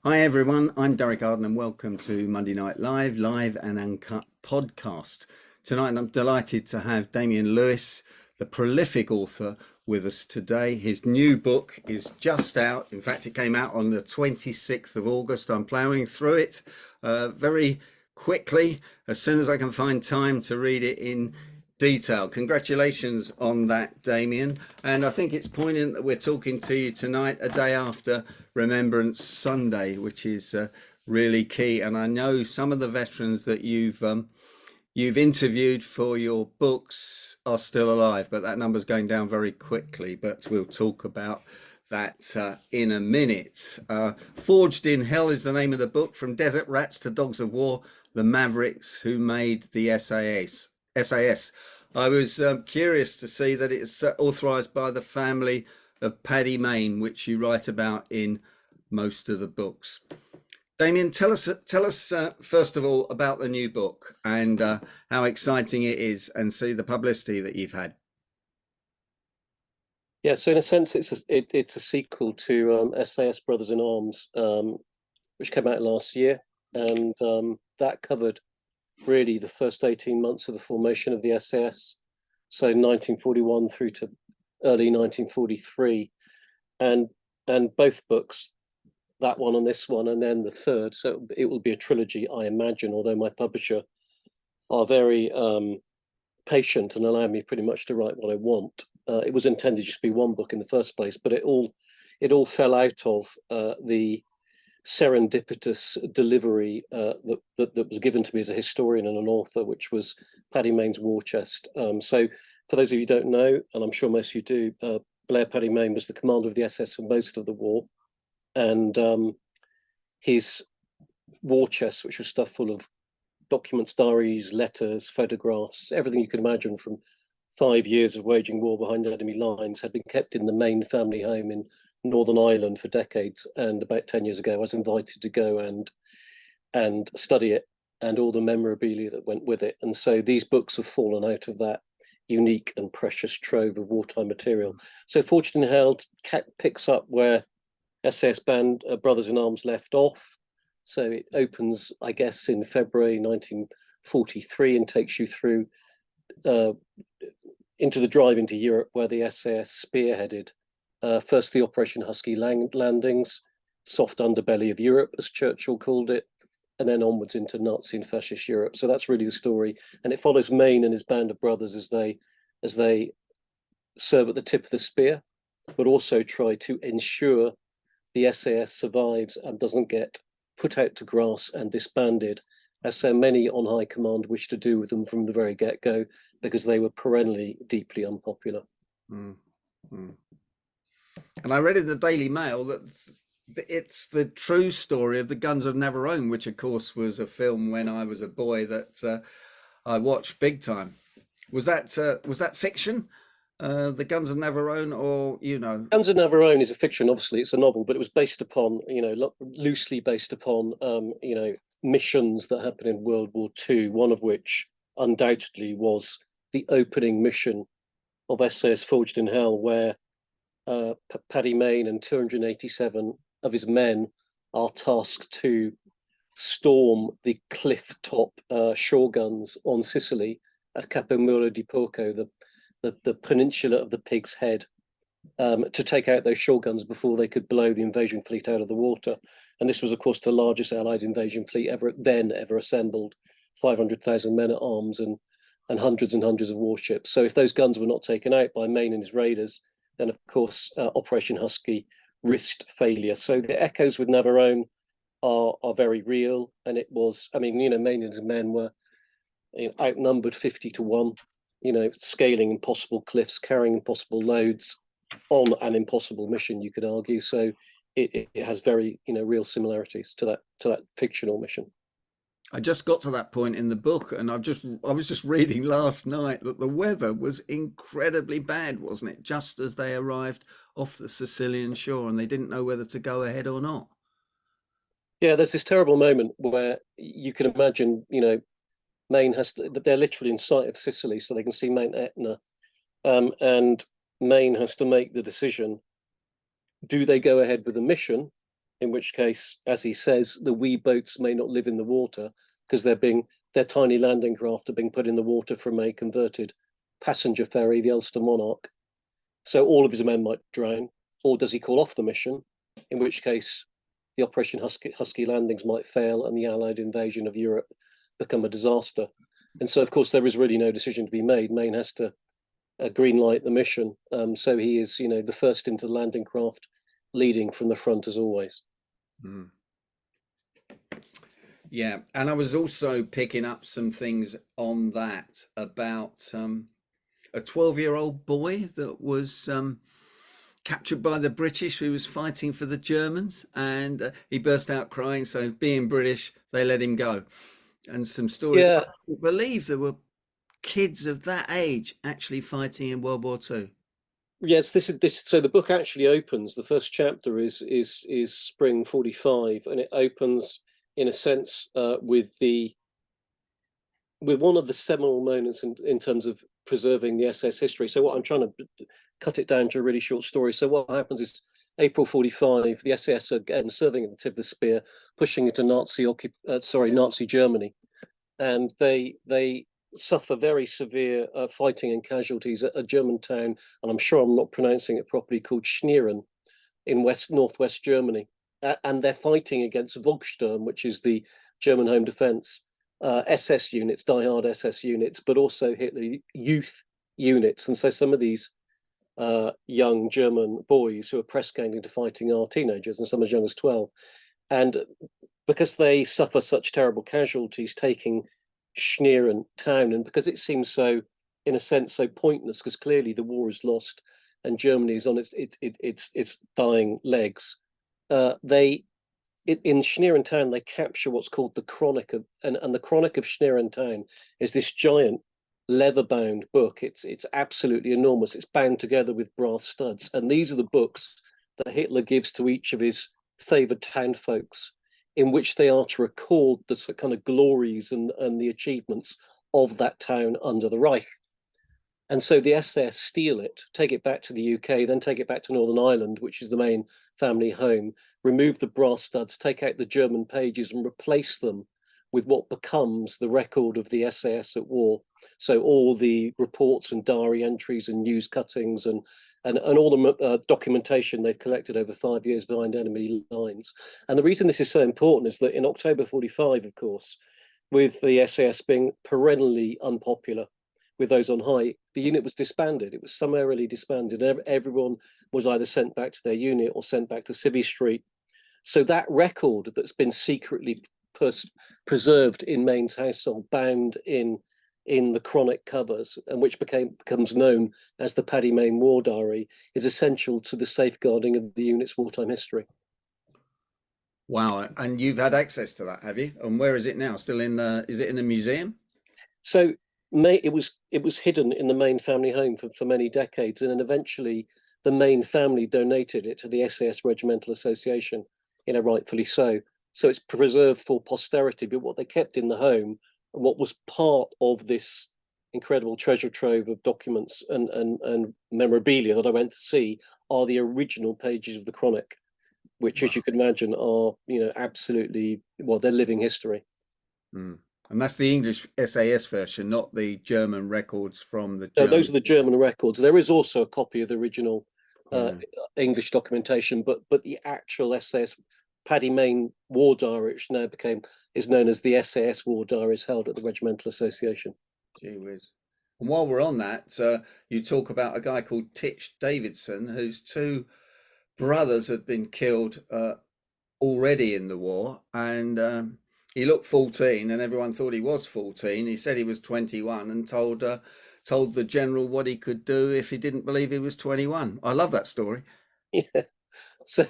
Hi everyone, I'm Derek Arden and welcome to Monday Night Live, live and uncut podcast. Tonight I'm delighted to have Damien Lewis, the prolific author, with us today. His new book is just out. In fact, it came out on the 26th of August. I'm ploughing through it very quickly as soon as I can find time to read it in detail. Congratulations on that, Damien. And I think it's poignant that we're talking to you tonight, a day after Remembrance Sunday, which is really key. And I know some of the veterans that you've interviewed for your books are still alive, but that number's going down very quickly. But we'll talk about that in a minute. Forged in Hell is the name of the book. From Desert Rats to Dogs of War, the Mavericks who made the SAS. I was curious to see that it's authorised by the family of Paddy Mayne, which you write about in most of the books. Damien, tell us first of all about the new book and how exciting it is, and see the publicity that you've had. Yeah, so in a sense, it's a sequel to SAS Brothers in Arms, which came out last year, and that covered really the first 18 months of the formation of the SAS, so 1941 through to early 1943, and both books, that one and this one, and then the third, so it will be a trilogy, I imagine, although my publisher are very patient and allow me pretty much to write what I want. It was intended just to be one book in the first place, but it all fell out of the serendipitous delivery that was given to me as a historian and an author, which was Paddy Mayne's War Chest. So for those of you who don't know, and I'm sure most of you do, Blair Paddy Mayne was the commander of the SS for most of the war, and his war chest, which was stuffed full of documents, diaries, letters, photographs, everything you could imagine from 5 years of waging war behind enemy lines, had been kept in the Mayne family home in Northern Ireland for decades. And about 10 years ago, I was invited to go and study it and all the memorabilia that went with it. And so these books have fallen out of that unique and precious trove of wartime material. So Fortune in Hell picks up where SAS Band Brothers in Arms left off. So it opens, I guess, in February 1943 and takes you through into the drive into Europe, where the SAS spearheaded first the Operation Husky landings, soft underbelly of Europe, as Churchill called it, and then onwards into Nazi and fascist Europe. So that's really the story, and it follows Mayne and his band of brothers as they serve at the tip of the spear, but also try to ensure the SAS survives and doesn't get put out to grass and disbanded, as so many on high command wished to do with them from the very get-go, because they were perennially deeply unpopular. And I read in the Daily Mail that it's the true story of the Guns of Navarone, which of course was a film when I was a boy that I watched big time. Was that fiction? The Guns of Navarone, or Guns of Navarone is a fiction. Obviously, it's a novel, but it was based upon, loosely based upon, missions that happened in World War II. One of which, undoubtedly, was the opening mission of SAS Forged in Hell, where Paddy Mayne and 287 of his men are tasked to storm the cliff-top shore guns on Sicily at Capomuro di Porco, the peninsula of the Pig's Head, to take out those shore guns before they could blow the invasion fleet out of the water. And this was, of course, the largest Allied invasion fleet ever assembled, 500,000 men at arms and hundreds and hundreds of warships. So if those guns were not taken out by Mayne and his raiders, then of course Operation Husky risked failure. So the echoes with Navarone are very real, and it was, Mayne and his men were outnumbered 50-1, scaling impossible cliffs, carrying impossible loads on an impossible mission, you could argue. So it has very real similarities to that fictional mission. I just got to that point in the book, and I was just reading last night that the weather was incredibly bad, wasn't it? Just as they arrived off the Sicilian shore, and they didn't know whether to go ahead or not. Yeah, there's this terrible moment where you can imagine, Mayne they're literally in sight of Sicily, so they can see Mount Etna, and Mayne has to make the decision: do they go ahead with the mission, in which case, as he says, the wee boats may not live in the water because their tiny landing craft are being put in the water from a converted passenger ferry, the Ulster Monarch. So all of his men might drown, or does he call off the mission? In which case, the Operation Husky landings might fail and the Allied invasion of Europe become a disaster. And so, of course, there is really no decision to be made. Maine has to green light the mission. So he is, the first into the landing craft, leading from the front as always. Mm. Yeah, and I was also picking up some things on that about a 12-year-old boy that was captured by the British who was fighting for the Germans, and he burst out crying. So, being British, they let him go. And some stories. Yeah. I couldn't believe there were kids of that age actually fighting in World War II. Yes, this is this. So the book actually opens. The first chapter is spring 45, and it opens in a sense with one of the seminal moments in terms of preserving the SS history. So what I'm trying to cut it down to a really short story. So what happens is April 45, the SS are again serving at the tip of the spear, pushing into Nazi Germany, and they suffer very severe fighting and casualties at a German town, and I'm sure I'm not pronouncing it properly, called Schnieren in northwest Germany. And they're fighting against Volkssturm, which is the German home defense, SS units, diehard SS units, but also Hitler youth units. And so some of these young German boys who are press ganged into fighting are teenagers, and some as young as 12. And because they suffer such terrible casualties taking Schnieren town, and because it seems so, in a sense, so pointless, because clearly the war is lost and Germany is on its dying legs, in Schnieren town they capture what's called the Chronic of, and the Chronic of Schnieren town is this giant leather-bound book. It's absolutely enormous. It's bound together with brass studs, and these are the books that Hitler gives to each of his favoured town folks, in which they are to record the kind of glories and the achievements of that town under the Reich. And so the SS steal it, take it back to the UK, then take it back to Northern Ireland, which is the main family home, remove the brass studs, take out the German pages and replace them with what becomes the record of the SAS at war. So all the reports and diary entries and news cuttings and all the documentation they've collected over 5 years behind enemy lines. And the reason this is so important is that in October 45, of course, with the SAS being perennially unpopular with those on high, the unit was disbanded. It was summarily disbanded. Everyone was either sent back to their unit or sent back to Civvy Street. So that record that's been secretly preserved in Maine's household, bound in the chronic covers, and which becomes known as the Paddy Mayne War Diary, is essential to the safeguarding of the unit's wartime history. Wow, and you've had access to that, have you? And where is it now? Still in? Is it in a museum? So it was hidden in the Mayne family home for many decades, and then eventually the Mayne family donated it to the SAS Regimental Association, rightfully so. So it's preserved for posterity. But what they kept in the home, and what was part of this incredible treasure trove of documents and memorabilia that I went to see, are the original pages of the Chronic, which, as you can imagine, are absolutely, well, they're living history. Mm. And that's the English SAS version, not the German records from the No, German. those are the German records. There is also a copy of the original English documentation, but the actual SAS Paddy Mayne War Diary, which now is known as the SAS War Diary, is held at the Regimental Association. Gee whiz. And while we're on that, you talk about a guy called Titch Davidson, whose two brothers had been killed already in the war, and he looked 14, and everyone thought he was 14. He said he was 21, and told the general what he could do if he didn't believe he was 21. I love that story. Yeah. So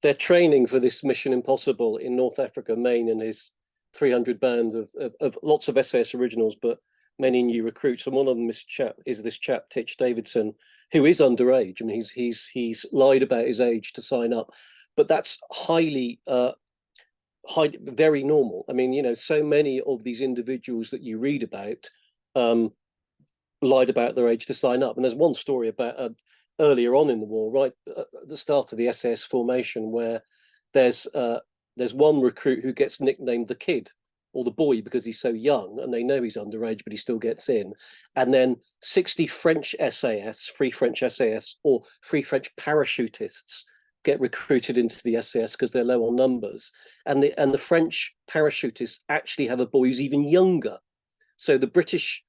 they're training for this Mission Impossible in North Africa. Maine and his 300 band of lots of SAS originals, but many new recruits. And one of them is this chap Titch Davidson, who is underage. I mean, he's lied about his age to sign up, but that's highly very normal. I mean, so many of these individuals that you read about lied about their age to sign up. And there's one story about earlier on in the war, right at the start of the SAS formation, where there's one recruit who gets nicknamed the Kid or the Boy because he's so young, and they know he's underage, but he still gets in. And then 60 French SAS, Free French SAS, or Free French parachutists get recruited into the SAS because they're low on numbers. And the French parachutists actually have a boy who's even younger. So the British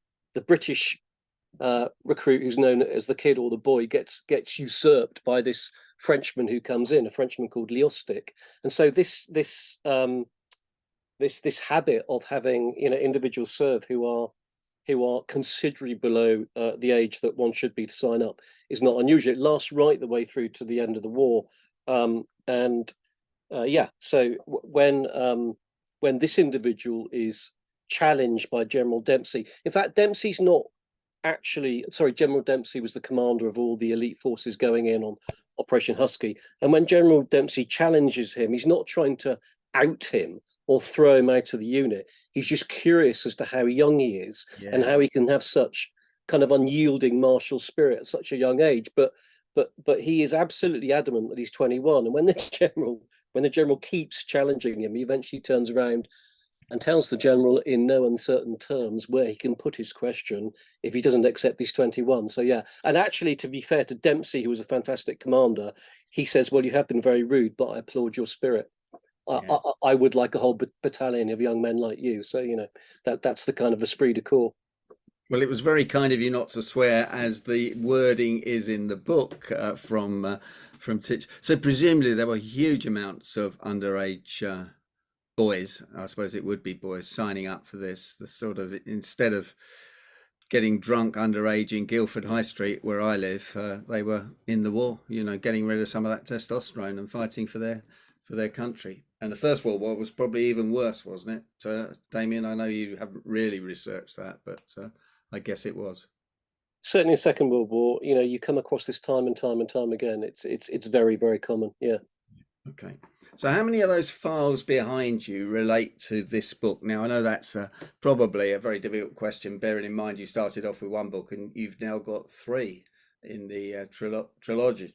recruit who's known as the Kid or the Boy gets usurped by this Frenchman who comes in, a Frenchman called Leostic. And so this habit of having individuals serve who are considerably below the age that one should be to sign up is not unusual. It lasts right the way through to the end of the war. So when this individual is challenged by General Dempsey, in fact, Dempsey's not actually, sorry, General Dempsey was the commander of all the elite forces going in on Operation Husky. And when General Dempsey challenges him, he's not trying to out him or throw him out of the unit. He's just curious as to how young he is and how he can have such kind of unyielding martial spirit at such a young age. But he is absolutely adamant that he's 21. And when the general keeps challenging him, he eventually turns around and tells the general in no uncertain terms where he can put his question if he doesn't accept he's 21. So yeah, and actually, to be fair to Dempsey, who was a fantastic commander, he says, well, you have been very rude, but I applaud your spirit. I would like a whole battalion of young men like you. So that's the kind of esprit de corps. Well, it was very kind of you not to swear, as the wording is in the book from Titch. So presumably there were huge amounts of underage boys, I suppose it would be boys, signing up for this. The sort of, instead of getting drunk underage in Guildford High Street, where I live, they were in the war, getting rid of some of that testosterone and fighting for their country. And the First World War was probably even worse, wasn't it, Damien? I know you haven't really researched that, but I guess it was. Certainly, the Second World War, you come across this time and time and time again. It's very, very common. Yeah. Okay. So how many of those files behind you relate to this book? Now, I know that's probably a very difficult question, bearing in mind you started off with one book and you've now got three in the trilogy.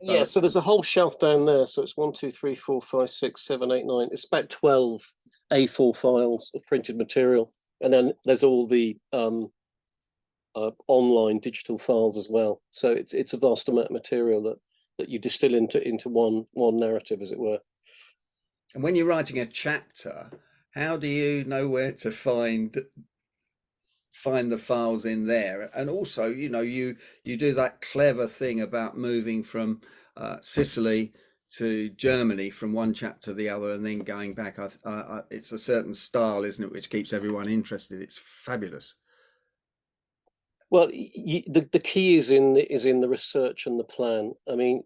Yeah, so there's a whole shelf down there. So it's 1, 2, 3, 4, 5, 6, 7, 8, 9. It's about 12 A4 files of printed material. And then there's all the online digital files as well. So it's a vast amount of material that you distill into one narrative, as it were. And when you're writing a chapter, how do you know where to find the files in there? And also, you do that clever thing about moving from Sicily to Germany from one chapter to the other and then going back. It's a certain style, isn't it, which keeps everyone interested. It's fabulous. Well, the key is in the research and the plan. I mean,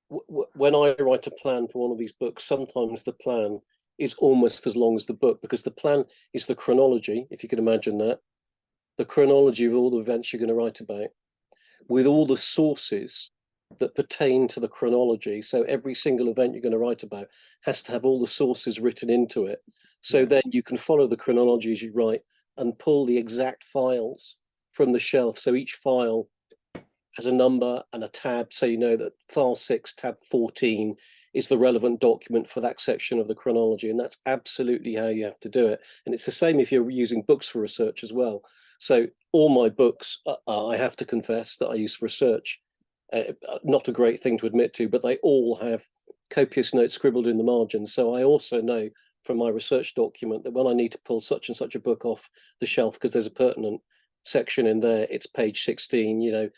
when I write a plan for one of these books, sometimes the plan is almost as long as the book, because the plan is the chronology, if you can imagine that, the chronology of all the events you're going to write about, with all the sources that pertain to the chronology. So every single event you're going to write about has to have all the sources written into it. So then you can follow the chronology as you write and pull the exact files from the shelf. So each file has a number and a tab, so you know that file 6, tab 14 is the relevant document for that section of the chronology. And that's absolutely how you have to do it. And it's the same if you're using books for research as well. So all my books, I have to confess, that I use for research, not a great thing to admit to, but they all have copious notes scribbled in the margins. So I also know from my research document that when I need to pull such and such a book off the shelf because there's a pertinent section in there, it's page 16,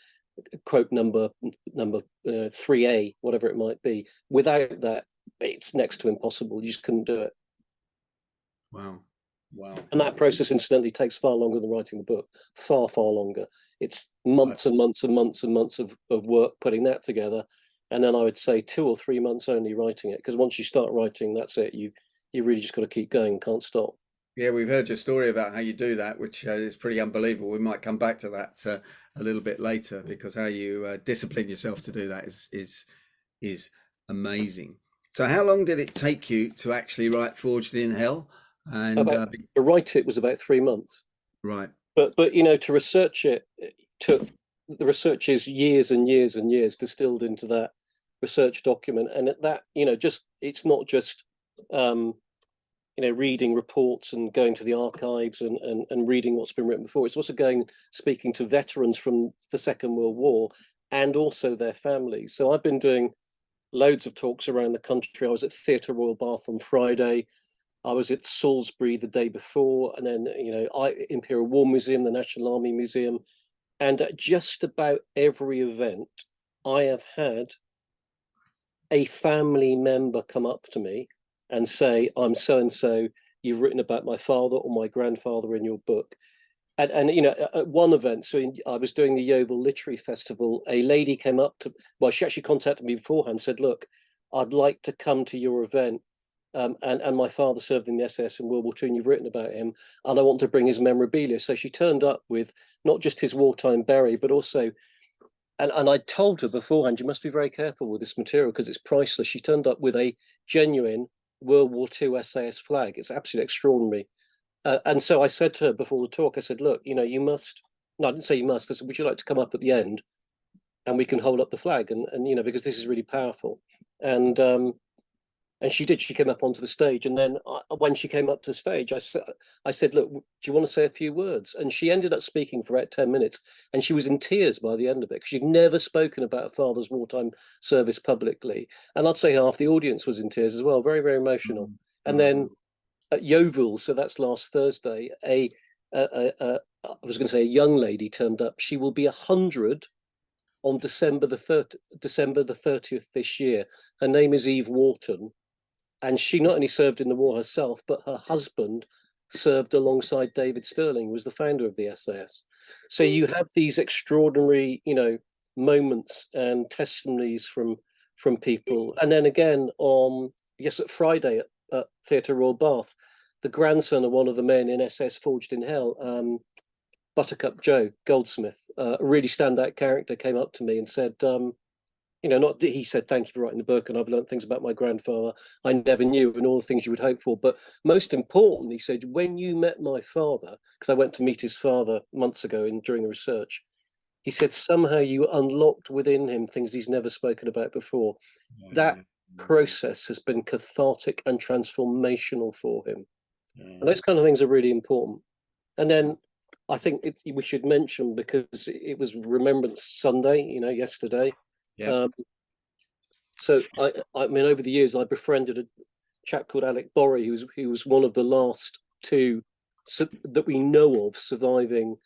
quote number 3A, whatever it might be. Without that, it's next to impossible. You just couldn't do it. Wow. And that process, incidentally, takes far longer than writing the book. Far, far longer. It's months and months and months and months of work putting that together. And then I would say 2 or 3 months only writing it, because once you start writing, that's it. You really just got to keep going, can't stop. Yeah, we've heard your story about how you do that, which is pretty unbelievable. We might come back to that a little bit later, because how you discipline yourself to do that is amazing. So how long did it take you to actually write Forged in Hell? And to write it was about 3 months. Right. But to research it took, the research is years and years and years distilled into that, research document. And that, just it's not just reading reports and going to the archives and reading what's been written before. It's also speaking to veterans from the Second World War and also their families. So I've been doing loads of talks around the country. I was at Theatre Royal Bath on Friday. I was at Salisbury the day before, and then Imperial War Museum, the National Army Museum, and at just about every event, I have had a family member come up to me and say, "I'm so and so. You've written about my father or my grandfather in your book." And at one event, I was doing the Yeovil Literary Festival. A lady came up she actually contacted me beforehand, said, "Look, I'd like to come to your event. And my father served in the SS in World War II, and you've written about him, and I want to bring his memorabilia." So she turned up with not just his wartime berry, but also, and I told her beforehand, you must be very careful with this material because it's priceless. She turned up with a genuine World War II SAS flag. It's absolutely extraordinary. And so I said to her before the talk, I said, "Look, you must," no, I didn't say you must. I said, "Would you like to come up at the end and we can hold up the flag?" And because this is really powerful. And she did. She came up onto the stage, and then when she came up to the stage, I said, "Look, do you want to say a few words?" And she ended up speaking for about 10 minutes, and she was in tears by the end of it because she'd never spoken about her father's wartime service publicly. And I'd say half the audience was in tears as well, very, very emotional. And then at Yeovil, so that's last Thursday, I was going to say a young lady turned up. She will be 100 on December the 30th this year. Her name is Eve Wharton. And she not only served in the war herself, but her husband served alongside David Stirling, who was the founder of the SAS. So you have these extraordinary, moments and testimonies from people. And then again at Friday at Theatre Royal Bath, the grandson of one of the men in SS Forged in Hell, Buttercup Joe Goldsmith, a really standout character, came up to me and said, he said, "Thank you for writing the book, and I've learned things about my grandfather I never knew, and all the things you would hope for. But most important," he said, "when you met my father," because I went to meet his father months ago during the research, he said, "somehow you unlocked within him things he's never spoken about before." That process has been cathartic and transformational for him. And those kind of things are really important. And then I think we should mention, because it was Remembrance Sunday, yesterday. Yeah. So I mean, over the years, I befriended a chap called Alec Bor, who was one of the last two that we know of surviving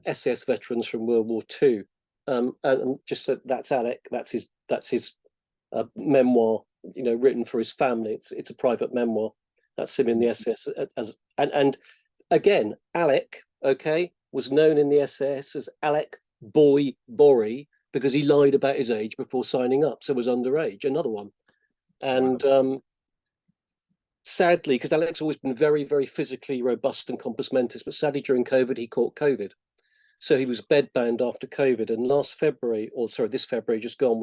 SS veterans from World War II. And just so that's Alec. That's his memoir. Written for his family. It's a private memoir. That's him in the SS and again, Alec, was known in the SS as Alec Boy Borry, because he lied about his age before signing up. So was Underage, another one. And sadly, because Alec's always been very, very physically robust and compos mentis, but sadly during COVID, he caught COVID. So he was bedbound after COVID. And this February just gone,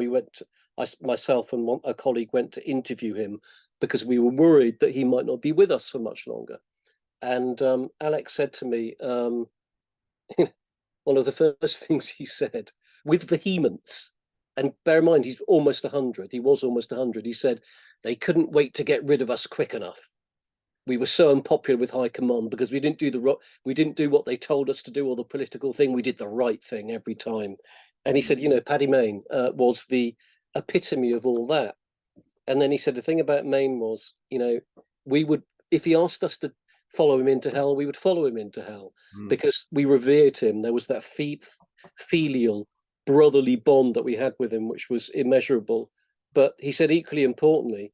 myself and a colleague went to interview him because we were worried that he might not be with us for much longer. And Alec said to me, one of the first things he said with vehemence, and bear in mind, he's almost 100. He was almost 100. He said, "They couldn't wait to get rid of us quick enough. We were so unpopular with high command because we didn't do what they told us to do, or the political thing. We did the right thing every time." And he said, Paddy Mayne was the epitome of all that. And then he said the thing about Mayne was, we would, if he asked us to follow him into hell, we would follow him into hell because we revered him. There was that filial brotherly bond that we had with him, which was immeasurable. But he said, equally importantly,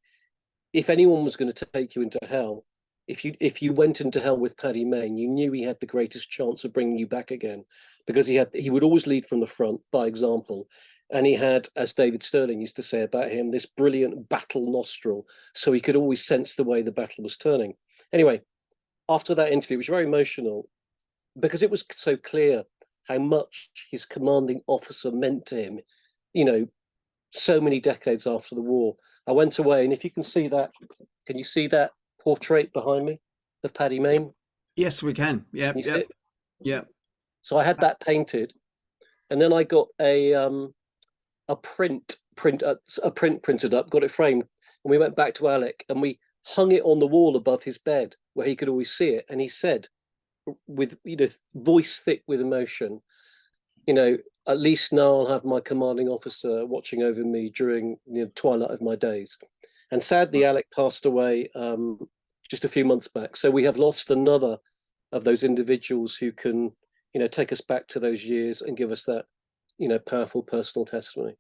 if anyone was going to take you into hell, if you went into hell with Paddy Mayne, you knew he had the greatest chance of bringing you back again, because he would always lead from the front by example. And he had, as David Stirling used to say about him, this brilliant battle nostril, so he could always sense the way the battle was turning. Anyway, after that interview, it was very emotional because it was so clear how much his commanding officer meant to him, so many decades after the war. I went away, and if you can see that, can you see that portrait behind me of Paddy Mayne? Yes, we can. Yeah, yeah. So I had that painted, and then I got a print a print printed up, got it framed, and we went back to Alec and we hung it on the wall above his bed where he could always see it. And he said, with voice thick with emotion, at least now I'll have my commanding officer watching over me during the twilight of my days. And sadly, Alec passed away just a few months back. So we have lost another of those individuals who can, take us back to those years and give us that, powerful personal testimony.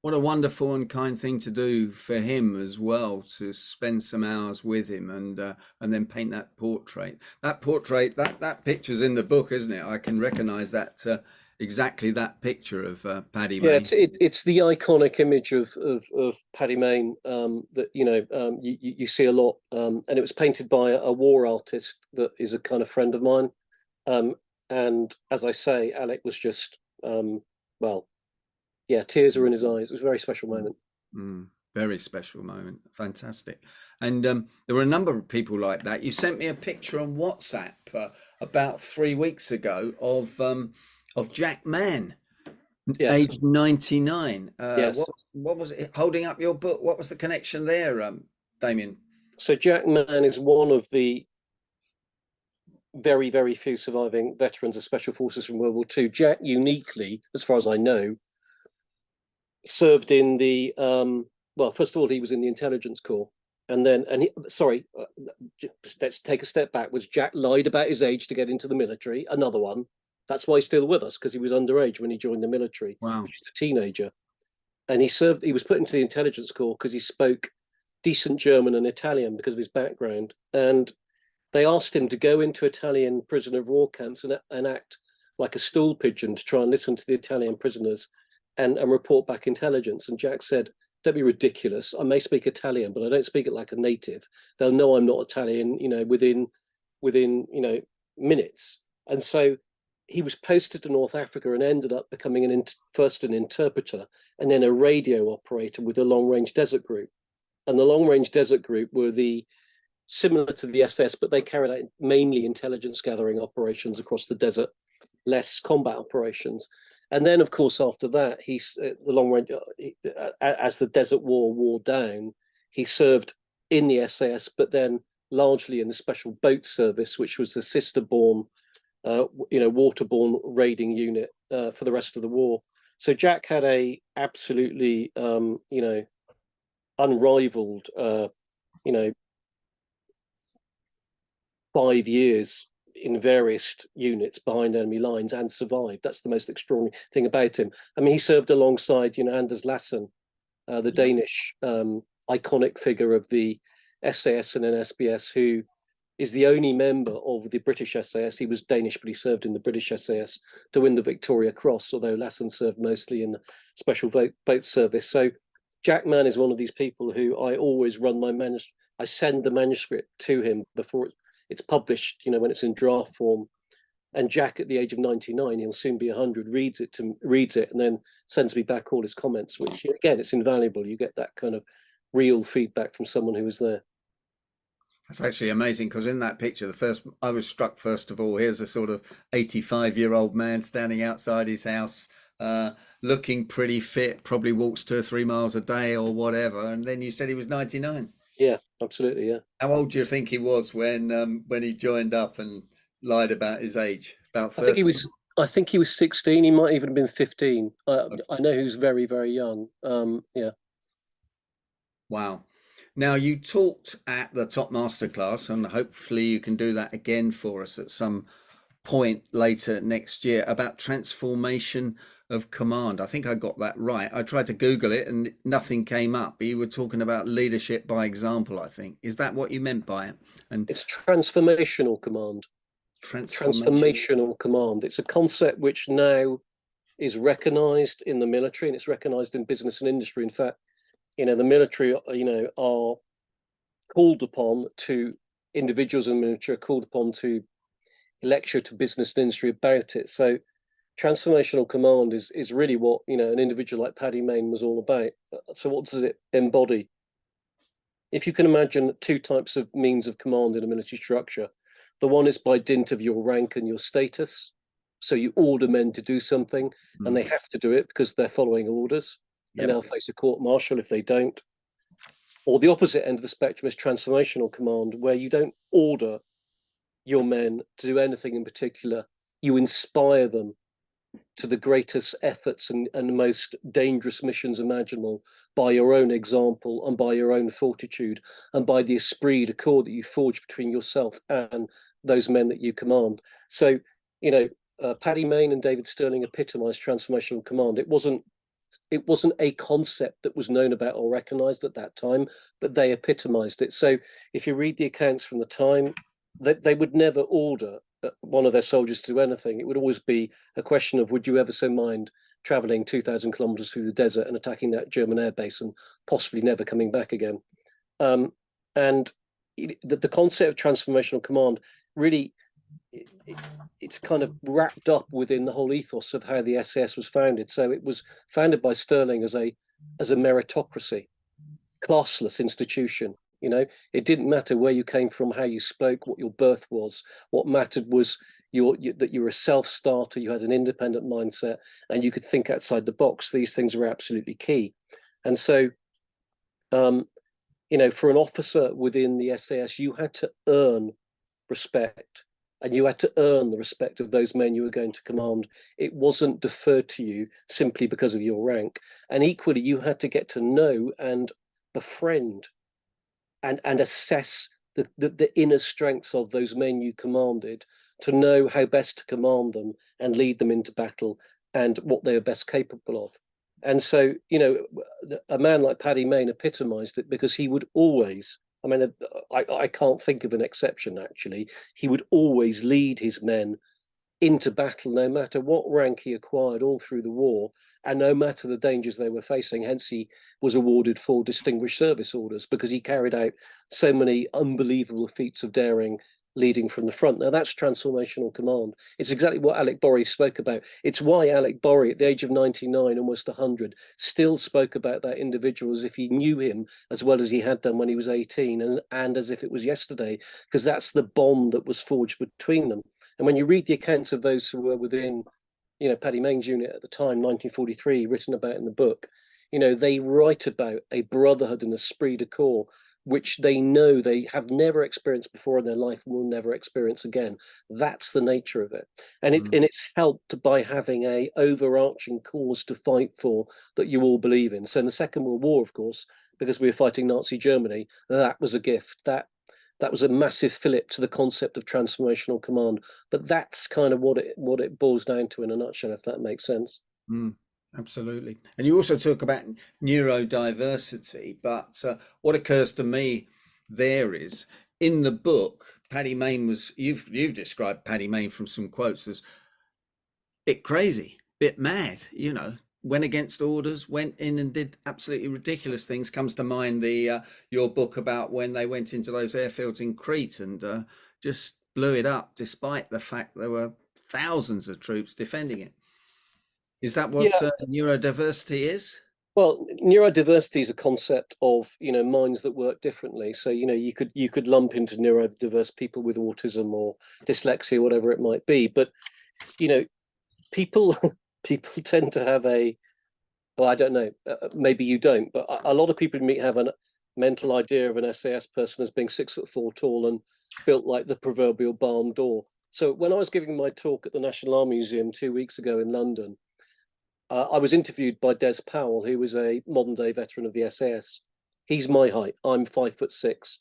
What a wonderful and kind thing to do for him as well, to spend some hours with him and then paint that portrait. That picture's in the book, isn't it? I can recognise that exactly that picture of Paddy Mayne. Yeah, it's the iconic image of Paddy Mayne that you see a lot, and it was painted by a war artist that is a kind of friend of mine. And as I say, Alec was just tears are in his eyes. It was a very special moment. Very special moment. Fantastic. And there were a number of people like that. You sent me a picture on WhatsApp about 3 weeks ago of Jackman, Yes. age 99. Yes. What was it? Holding up your book. What was the connection there, Damien? So Jackman is one of the very, very few surviving veterans of Special Forces from World War II. Jack, uniquely, as far as I know, served in the first of all, he was in the intelligence corps, and then let's take a step backwards. Jack lied about his age to get into the military. Another one. That's why he's still with us, because he was underage when he joined the military. Wow. He was a teenager, and he was put into the intelligence corps because he spoke decent German and Italian because of his background. And they asked him to go into Italian prisoner of war camps and act like a stool pigeon to try and listen to the Italian prisoners and report back intelligence. And Jack said, "Don't be ridiculous. I may speak Italian, but I don't speak it like a native. They'll know I'm not Italian, within minutes." And so he was posted to North Africa and ended up becoming first an interpreter and then a radio operator with the Long Range Desert Group. And the Long Range Desert Group were similar to the SS, but they carried out mainly intelligence gathering operations across the desert, less combat operations. And then, of course, after that, as the Desert War wore down, he served in the SAS, but then largely in the Special Boat Service, which was the sister-born, waterborne raiding unit for the rest of the war. So Jack had a absolutely, unrivaled, 5 years in various units behind enemy lines and survived. That's the most extraordinary thing about him. I mean, he served alongside, Anders Lassen, the Danish iconic figure of the SAS and NSBS, who is the only member of the British SAS. He was Danish, but he served in the British SAS to win the Victoria Cross, although Lassen served mostly in the Special Boat Service. So Jackman is one of these people who I always run I send the manuscript to him before it's published, when it's in draft form. And Jack, at the age of 99, he'll soon be 100, reads it and then sends me back all his comments, which, again, it's invaluable. You get that kind of real feedback from someone who was there. That's actually amazing, because in that picture, I was struck first of all, here's a sort of 85-year-old man standing outside his house, looking pretty fit, probably walks 2 or 3 miles a day or whatever. And then you said he was 99. Yeah, absolutely. Yeah. How old do you think he was when he joined up and lied about his age? About 30? I think he was 16. He might even have been 15. Okay. I know he was very, very young. Yeah. Wow. Now, you talked at the Top Masterclass, and hopefully you can do that again for us at some point later next year, about transformation of command. I think I got that right. I tried to Google it and nothing came up. You were talking about leadership by example, I think. Is that what you meant by it? And it's transformational command. Transformational command. It's a concept which now is recognized in the military, and it's recognized in business and industry. In fact, the military, are called upon to, individuals in the military are called upon to lecture to business and industry about it. So transformational command is really what, an individual like Paddy Mayne was all about. So what does it embody? If you can imagine 2 types of means of command in a military structure, the one is by dint of your rank and your status. So you order men to do something and they have to do it because they're following orders. and Yep. they'll face a court martial if they don't. Or the opposite end of the spectrum is transformational command, where you don't order your men to do anything in particular. You inspire them to the greatest efforts and most dangerous missions imaginable by your own example and by your own fortitude and by the esprit de corps that you forge between yourself and those men that you command. So, Paddy Mayne and David Stirling epitomized transformational command. It wasn't a concept that was known about or recognized at that time, but they epitomized it. So if you read the accounts from the time, they would never order one of their soldiers to do anything. It would always be a question of, would you ever so mind traveling 2,000 kilometers through the desert and attacking that German airbase and possibly never coming back again? And the concept of transformational command really, it's kind of wrapped up within the whole ethos of how the SAS was founded. So it was founded by Stirling as a meritocracy, classless institution. It didn't matter where you came from, how you spoke, what your birth was. What mattered was that you were a self-starter, you had an independent mindset, and you could think outside the box. These things were absolutely key. And so, for an officer within the SAS, you had to earn respect, and you had to earn the respect of those men you were going to command. It wasn't deferred to you simply because of your rank. And equally, you had to get to know and befriend and assess the inner strengths of those men you commanded, to know how best to command them and lead them into battle and what they are best capable of. And so, a man like Paddy Mayne epitomized it, because he would always, I can't think of an exception, actually. He would always lead his men into battle, no matter what rank he acquired all through the war, and no matter the dangers they were facing. Hence, he was awarded 4 Distinguished Service Orders, because he carried out so many unbelievable feats of daring leading from the front. Now, that's transformational command. It's exactly what Alec Bor spoke about. It's why Alec Bor, at the age of 99, almost 100, still spoke about that individual as if he knew him as well as he had done when he was 18, and as if it was yesterday, because that's the bond that was forged between them. And when you read the accounts of those who were within, Paddy Mayne's unit at the time, 1943, written about in the book, they write about a brotherhood and esprit de corps, which they know they have never experienced before in their life and will never experience again. That's the nature of it. And it's helped by having a overarching cause to fight for that you all believe in. So in the Second World War, of course, because we were fighting Nazi Germany, that was a gift. That was a massive fillip to the concept of transformational command. But that's kind of what it boils down to in a nutshell, if that makes sense. Absolutely. And you also talk about neurodiversity, but what occurs to me there is, in the book, Paddy Mayne was, you've described Paddy Mayne from some quotes as bit crazy, bit mad, went against orders, went in and did absolutely ridiculous things. Comes to mind your book about when they went into those airfields in Crete and just blew it up, despite the fact there were thousands of troops defending it. Is that what Yeah. neurodiversity is? Well, neurodiversity is a concept of minds that work differently. So you could lump into neurodiverse people with autism or dyslexia, whatever it might be. But people people tend to have well, I don't know, maybe you don't, but a lot of people you meet have a mental idea of an SAS person as being 6'4" tall and built like the proverbial barn door. So when I was giving my talk at the National Army Museum 2 weeks ago in London, I was interviewed by Des Powell, who was a modern day veteran of the SAS. He's my height. I'm 5'6",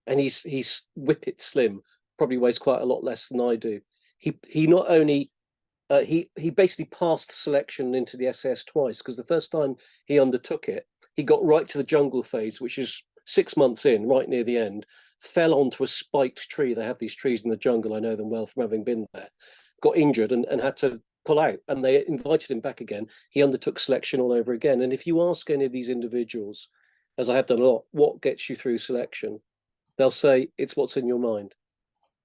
and he's whippet slim. Probably weighs quite a lot less than I do. He not only he basically passed selection into the SAS twice, because the first time he undertook it, he got right to the jungle phase, which is 6 months in, right near the end, fell onto a spiked tree. They have these trees in the jungle. I know them well from having been there. Got injured and had to pull out, and they invited him back again. He undertook selection all over again. And if you ask any of these individuals, as I have done a lot, what gets you through selection, they'll say it's what's in your mind.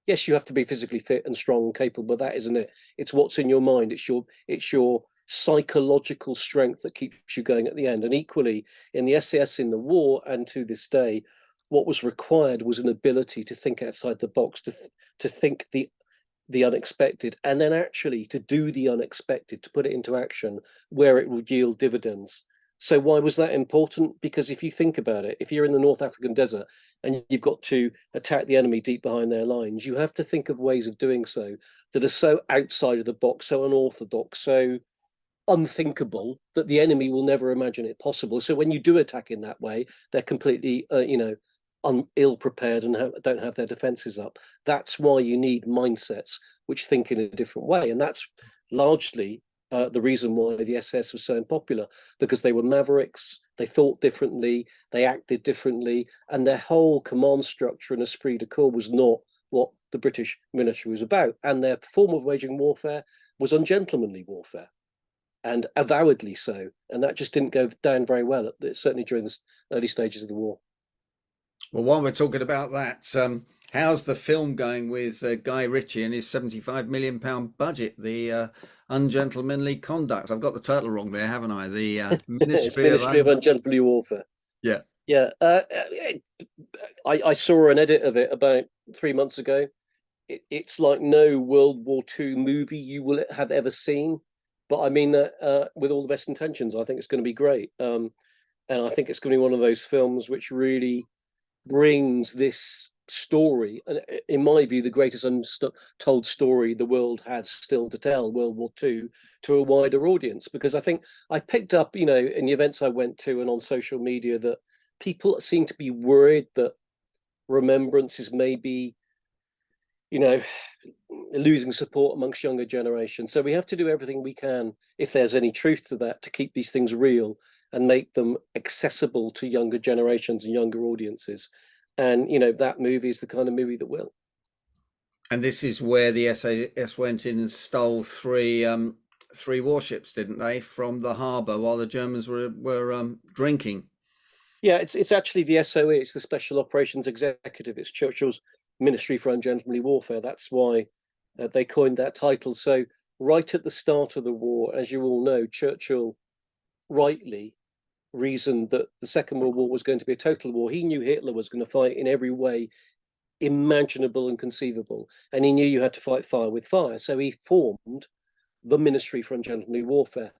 Yes, you have to be physically fit and strong and capable, but that isn't it. It's what's in your mind. It's your psychological strength that keeps you going at the end. And equally, in the SAS in the war and to this day, what was required was an ability to think outside the box, to think the unexpected, and then actually to do the unexpected, to put it into action where it would yield dividends. So why was that important? Because if you think about it, if you're in the North African desert and you've got to attack the enemy deep behind their lines, you have to think of ways of doing so that are so outside of the box, so unorthodox, so unthinkable that the enemy will never imagine it possible. So when you do attack in that way, they're completely, ill prepared and don't have their defenses up. That's why you need mindsets which think in a different way, and that's largely the reason why the SS was so unpopular, because they were mavericks, they thought differently, they acted differently, and their whole command structure and esprit de corps was not what the British military was about. And their form of waging warfare was ungentlemanly warfare, and avowedly so. And that just didn't go down very well, certainly during the early stages of the war. Well, while we're talking about that, how's the film going with Guy Ritchie and his £75 million budget? The Ungentlemanly Conduct. I've got the title wrong there, haven't I? The It's Ministry of Ministry of Ungentlemanly Warfare. Yeah. Yeah, I saw an edit of it about 3 months ago. It's like no World War II movie you will have ever seen, but I mean that with all the best intentions. I think it's going to be great, and I think it's going to be one of those films which really brings this story, and in my view, the greatest untold story the world has still to tell, World War II, to a wider audience. Because I think I picked up, in the events I went to and on social media, that people seem to be worried that remembrance is maybe, losing support amongst younger generations. So we have to do everything we can, if there's any truth to that, to keep these things real and make them accessible to younger generations and younger audiences. And that movie is the kind of movie that will. And this is where the SAS went in and stole three warships, didn't they, from the harbour while the Germans were drinking. Yeah, it's actually the SOE. It's the Special Operations Executive. It's Churchill's Ministry for Ungentlemanly Warfare. That's why they coined that title. So right at the start of the war, as you all know, Churchill rightly reasoned that the Second World War was going to be a total war. He knew Hitler was going to fight in every way imaginable and conceivable, and he knew you had to fight fire with fire. So he formed the Ministry for Ungentlemanly Warfare,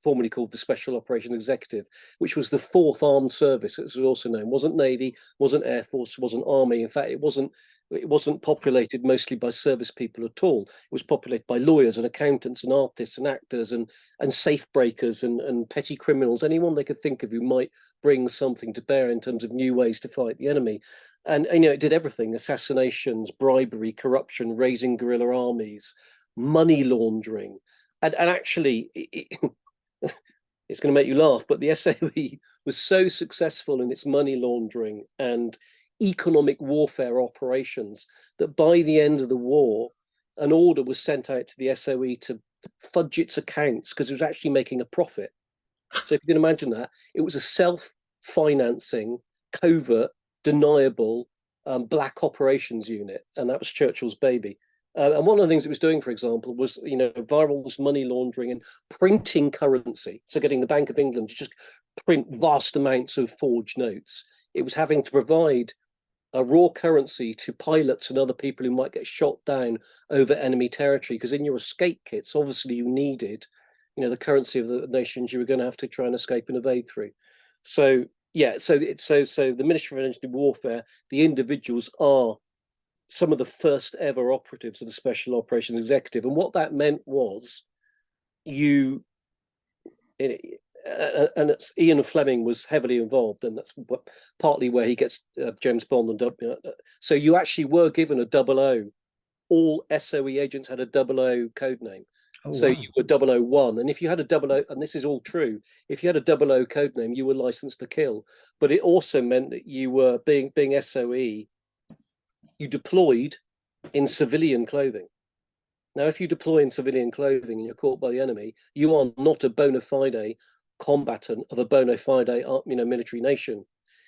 formerly called the Special Operations Executive, which was the fourth armed service, as it was also known. Wasn't Navy, wasn't Air Force, wasn't Army. In fact, it wasn't populated mostly by service people at all. It was populated by lawyers and accountants and artists and actors and safe breakers and petty criminals, anyone they could think of who might bring something to bear in terms of new ways to fight the enemy. And it did everything: assassinations, bribery, corruption, raising guerrilla armies, money laundering. And actually, it's going to make you laugh, but the SOE was so successful in its money laundering and economic warfare operations that by the end of the war, an order was sent out to the SOE to fudge its accounts because it was actually making a profit. So if you can imagine that, it was a self-financing, covert, deniable black operations unit, and that was Churchill's baby. And one of the things it was doing, for example, was viral money laundering and printing currency. So getting the Bank of England to just print vast amounts of forged notes. It was having to provide a raw currency to pilots and other people who might get shot down over enemy territory, because in your escape kits, obviously you needed, the currency of the nations you were going to have to try and escape and evade through. So yeah, so the Ministry of Ungentlemanly Warfare, the individuals are some of the first ever operatives of the Special Operations Executive. And what that meant was and Ian Fleming was heavily involved, and that's partly where he gets James Bond and so you actually were given a 00. All SOE agents had a 00 code name. Oh, so wow. You were 001, and if you had a 00, and this is all true, if you had a 00 code name, you were licensed to kill. But it also meant that you were being SOE, you deployed in civilian clothing. Now, if you deploy in civilian clothing and you're caught by the enemy, you are not a bona fide combatant of a bona fide military nation.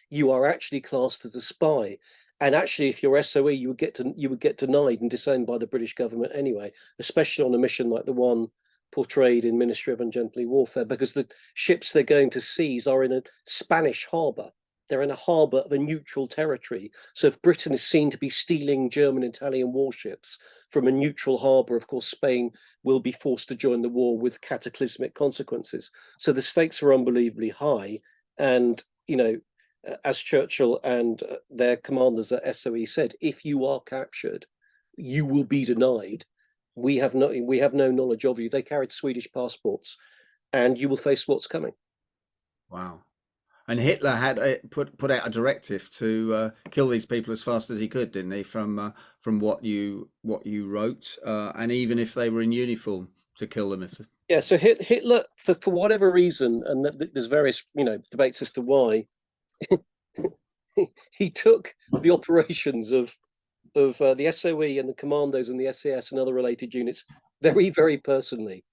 You are actually classed as a spy. And actually, if you're SOE, you would get denied and disowned by the British government anyway, especially on a mission like the one portrayed in Ministry of Ungentlemanly Warfare, because the ships they're going to seize are in a Spanish harbour. they're in a harbour of a neutral territory. So if Britain is seen to be stealing German and Italian warships from a neutral harbour, of course, Spain will be forced to join the war with cataclysmic consequences. So the stakes are unbelievably high. And, as Churchill and their commanders at SOE said, if you are captured, you will be denied. We have no knowledge of you. They carried Swedish passports, and you will face what's coming. Wow. And Hitler had put out a directive to kill these people as fast as he could, didn't he? From what you wrote, and even if they were in uniform, to kill them. Yeah. So Hitler, for whatever reason, and there's various debates as to why, he took the operations of the SOE and the commandos and the SAS and other related units very, very personally.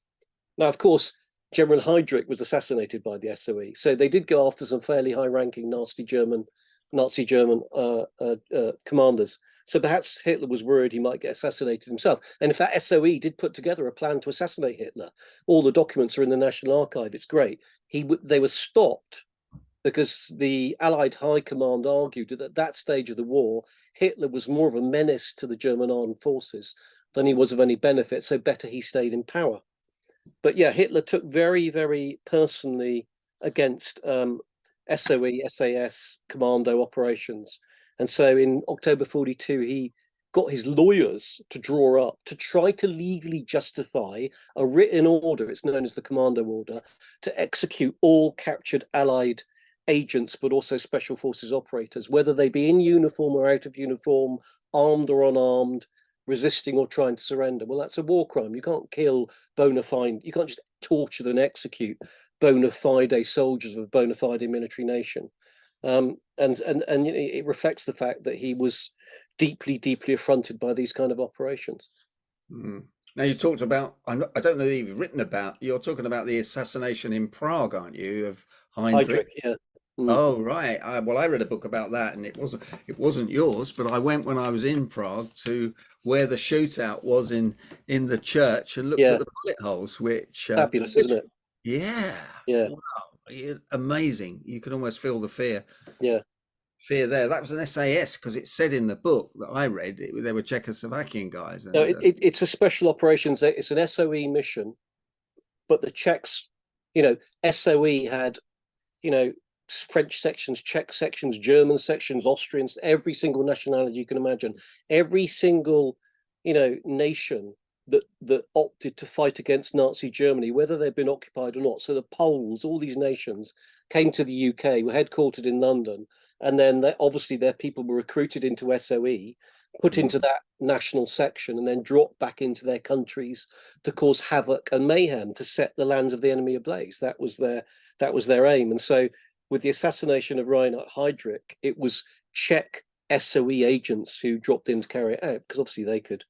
Now, of course, General Heydrich was assassinated by the SOE, so they did go after some fairly high-ranking Nazi German commanders. So perhaps Hitler was worried he might get assassinated himself. And in fact, SOE did put together a plan to assassinate Hitler. All the documents are in the National Archive. It's great. They were stopped because the Allied High Command argued that at that stage of the war, Hitler was more of a menace to the German armed forces than he was of any benefit, so better he stayed in power. But yeah, Hitler took very, very personally against SOE, SAS commando operations. And so in October 42, he got his lawyers to draw up to try to legally justify a written order, it's known as the Commando Order, to execute all captured Allied agents, but also special forces operators, whether they be in uniform or out of uniform, armed or unarmed, resisting or trying to surrender. Well, that's a war crime. You can't kill bona fide, you can't just torture and execute bona fide soldiers of a bona fide military nation. And it reflects the fact that he was deeply, deeply affronted by these kind of operations. Mm. Now you talked about, I don't know that you've written about, you're talking about the assassination in Prague, aren't you, of Heydrich? Yeah. Oh right. Well, I read a book about that, and it wasn't yours, but I went when I was in Prague to where the shootout was in the church and looked at the bullet holes, Fabulous, isn't it? Yeah, Yeah. wow, amazing. You could almost feel the fear Yeah. there. That was an SAS because it said in the book that I read they were Czechoslovakian guys. No, it's a special operations. It's an SOE mission, but the Czechs, SOE had, French sections, Czech sections, German sections, Austrians, every single nationality you can imagine, every single, nation that opted to fight against Nazi Germany, whether they'd been occupied or not. So the Poles, all these nations came to the UK, were headquartered in London, and then obviously their people were recruited into SOE, put into that national section, and then dropped back into their countries to cause havoc and mayhem, to set the lands of the enemy ablaze. That was their aim. And so with the assassination of Reinhard Heydrich, it was Czech SOE agents who dropped in to carry it out, because obviously they could,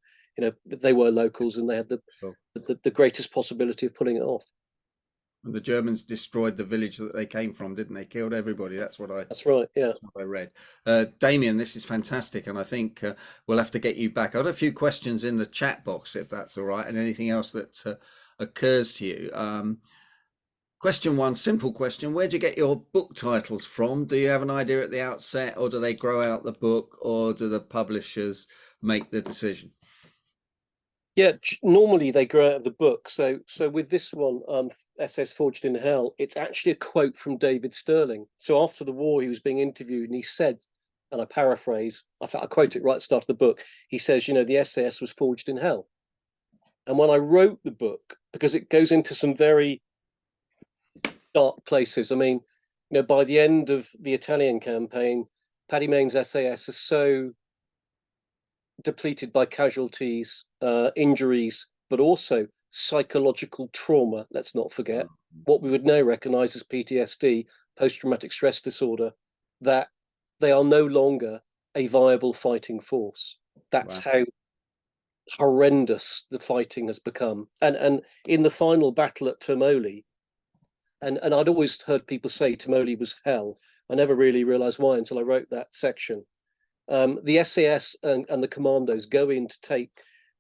they were locals and they had the greatest possibility of pulling it off. And the Germans destroyed the village that they came from, didn't they? Killed everybody. That's right. Yeah. That's what I read. Damien, this is fantastic, and I think we'll have to get you back. I've got a few questions in the chat box, if that's all right, and anything else that occurs to you. Question one, simple question. Where do you get your book titles from? Do you have an idea at the outset, or do they grow out the book, or do the publishers make the decision? Yeah, normally they grow out of the book. So with this one, SS Forged in Hell, it's actually a quote from David Sterling. So after the war, he was being interviewed, and he said, and I paraphrase, I quote it right at the start of the book. He says, the SAS was forged in hell. And when I wrote the book, because it goes into some very dark places. I mean, by the end of the Italian campaign, Paddy Mayne's SAS is so depleted by casualties, injuries, but also psychological trauma. Let's not forget what we would now recognize as PTSD, post-traumatic stress disorder, that they are no longer a viable fighting force. That's how horrendous the fighting has become. And in the final battle at Termoli, and I'd always heard people say Termoli was hell. I never really realized why until I wrote that section. The SAS and the commandos go in to take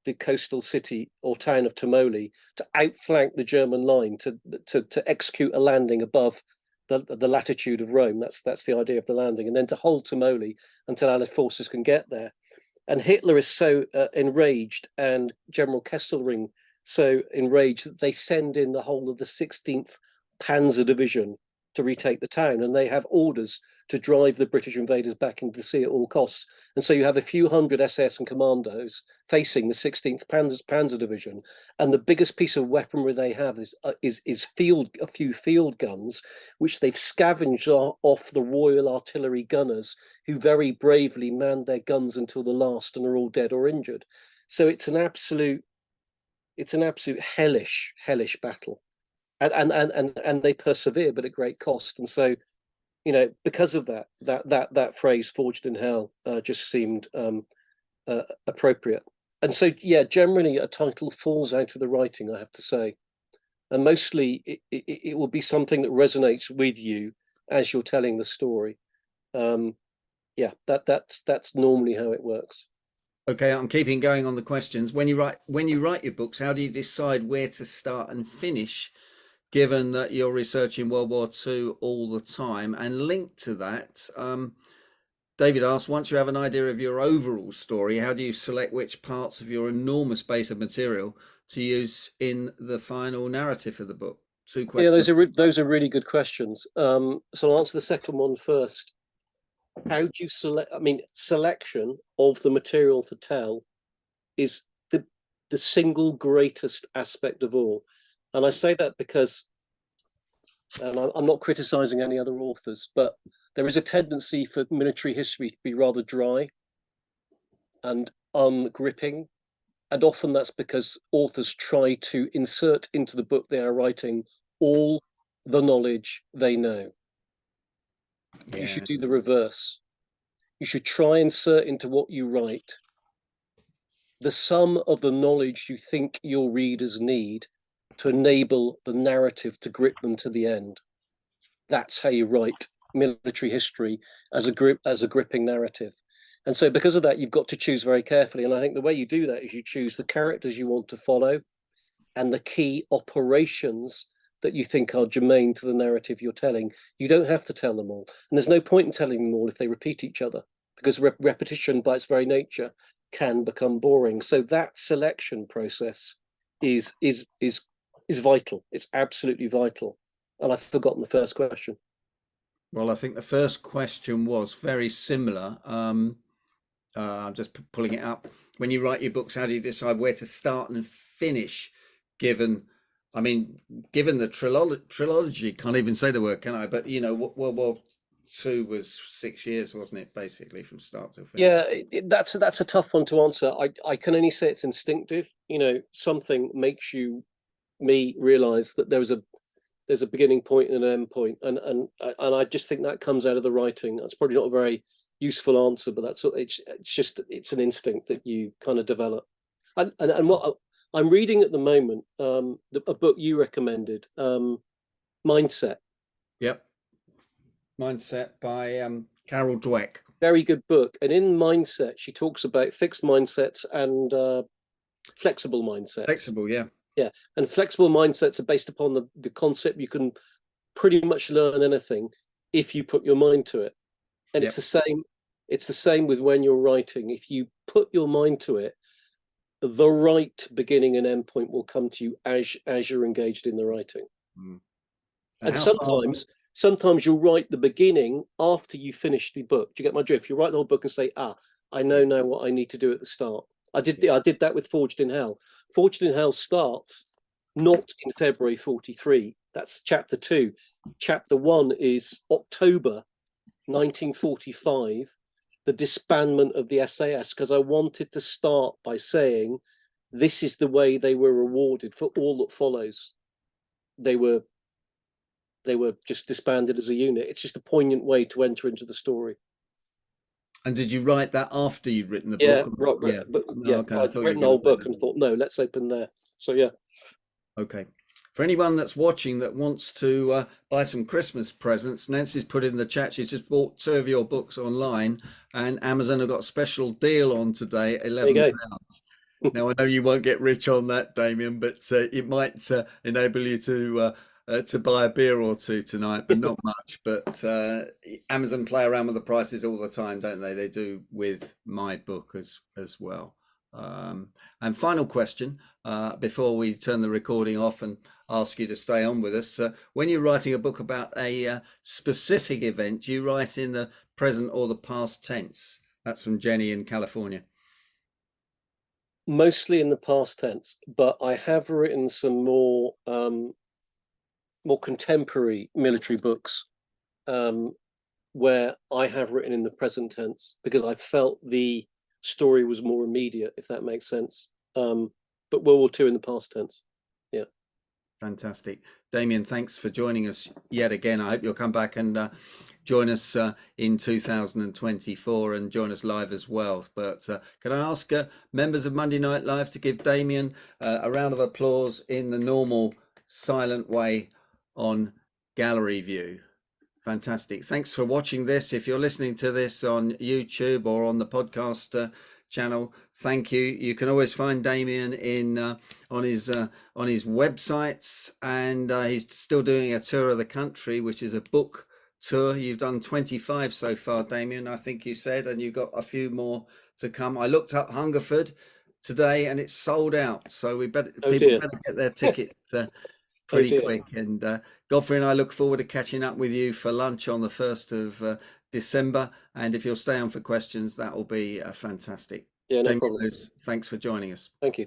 the coastal city or town of Termoli, to outflank the German line, to execute a landing above the latitude of Rome. That's the idea of the landing, and then to hold Tamoli until Allied forces can get there. And Hitler is so enraged, and General Kesselring so enraged, that they send in the whole of the 16th Panzer Division to retake the town, and they have orders to drive the British invaders back into the sea at all costs. And so you have a few hundred SS and commandos facing the 16th Panzer Division, and the biggest piece of weaponry they have is a few field guns, which they've scavenged off the Royal Artillery gunners, who very bravely manned their guns until the last and are all dead or injured. So it's an absolute hellish battle. And they persevere, but at great cost. And so, because of that phrase "forged in hell" just seemed appropriate. And so, yeah, generally a title falls out of the writing, I have to say, and mostly it will be something that resonates with you as you're telling the story. Yeah, that's normally how it works. Okay, I'm keeping going on the questions. When you write your books, how do you decide where to start and finish, given that you're researching World War II all the time? And linked to that, David asks, once you have an idea of your overall story, how do you select which parts of your enormous base of material to use in the final narrative of the book? Two questions. Yeah, those are really good questions. So I'll answer the second one first. How do you select? I mean, selection of the material to tell is the single greatest aspect of all. And I say that because, and I'm not criticizing any other authors, but there is a tendency for military history to be rather dry and ungripping. And often that's because authors try to insert into the book they are writing all the knowledge they know. Yeah. You should do the reverse. You should try and insert into what you write the sum of the knowledge you think your readers need to enable the narrative to grip them to the end. That's how you write military history as a gripping narrative. And so because of that, you've got to choose very carefully. And I think the way you do that is you choose the characters you want to follow and the key operations that you think are germane to the narrative you're telling. You don't have to tell them all. And there's no point in telling them all if they repeat each other, because repetition by its very nature can become boring. So that selection process is vital. It's absolutely vital. And I've forgotten the first question. Well, I think the first question was very similar. I'm just pulling it up. When you write your books, how do you decide where to start and finish? Given the trilogy, can't even say the word, can I? But World War II was 6 years, wasn't it? Basically, from start to finish. Yeah, that's a tough one to answer. I can only say it's instinctive. Something makes me realize that there's a beginning point and an end point, and I just think that comes out of the writing. That's probably not a very useful answer, but it's an instinct that you kind of develop. And what I'm reading at the moment, a book you recommended, Mindset. Yep. Mindset by Carol Dweck. Very good book. And in Mindset, she talks about fixed mindsets and flexible mindsets. Flexible, yeah. Yeah, and flexible mindsets are based upon the concept you can pretty much learn anything if you put your mind to it. And yep. It's the same with when you're writing. If you put your mind to it, the right beginning and end point will come to you as you're engaged in the writing. Mm. And sometimes you'll write the beginning after you finish the book. Do you get my drift? You write the whole book and say, I know now what I need to do at the start. I did that with Forged in Hell. Forged in Hell starts not in February 43. That's chapter 2. Chapter 1 is October 1945, the disbandment of the SAS, because I wanted to start by saying this is the way they were rewarded for all that follows. They were just disbanded as a unit. It's just a poignant way to enter into the story. And did you write that after you'd written the book? I'd written the whole book and thought, no, let's open there. So yeah. Okay. For anyone that's watching that wants to buy some Christmas presents, Nancy's put in the chat, she's just bought 2 of your books online, and Amazon have got a special deal on today, £11. Now, I know you won't get rich on that, Damien, but it might enable you to to buy a beer or two tonight, but not much. But Amazon play around with the prices all the time, don't they? They do with my book as well. And final question, before we turn the recording off and ask you to stay on with us. When you're writing a book about a specific event, do you write in the present or the past tense? That's from Jenny in California. Mostly in the past tense, but I have written some more contemporary military books where I have written in the present tense because I felt the story was more immediate, if that makes sense. But World War II in the past tense. Yeah. Fantastic. Damien, thanks for joining us yet again. I hope you'll come back and join us in 2024 and join us live as well. But can I ask members of Monday Night Live to give Damien a round of applause in the normal silent way on gallery view? Fantastic. Thanks for watching this. If you're listening to this on YouTube or on the podcast channel, thank you. You can always find Damien in on his websites, and he's still doing a tour of the country, which is a book tour. You've done 25 so far, Damien, I think you said, and you've got a few more to come. I looked up Hungerford today and it's sold out, so people better get their tickets pretty quick. And Godfrey and I look forward to catching up with you for lunch on the 1st of December. And if you'll stay on for questions, that will be fantastic. Yeah, no problem. Lewis, thanks for joining us. Thank you.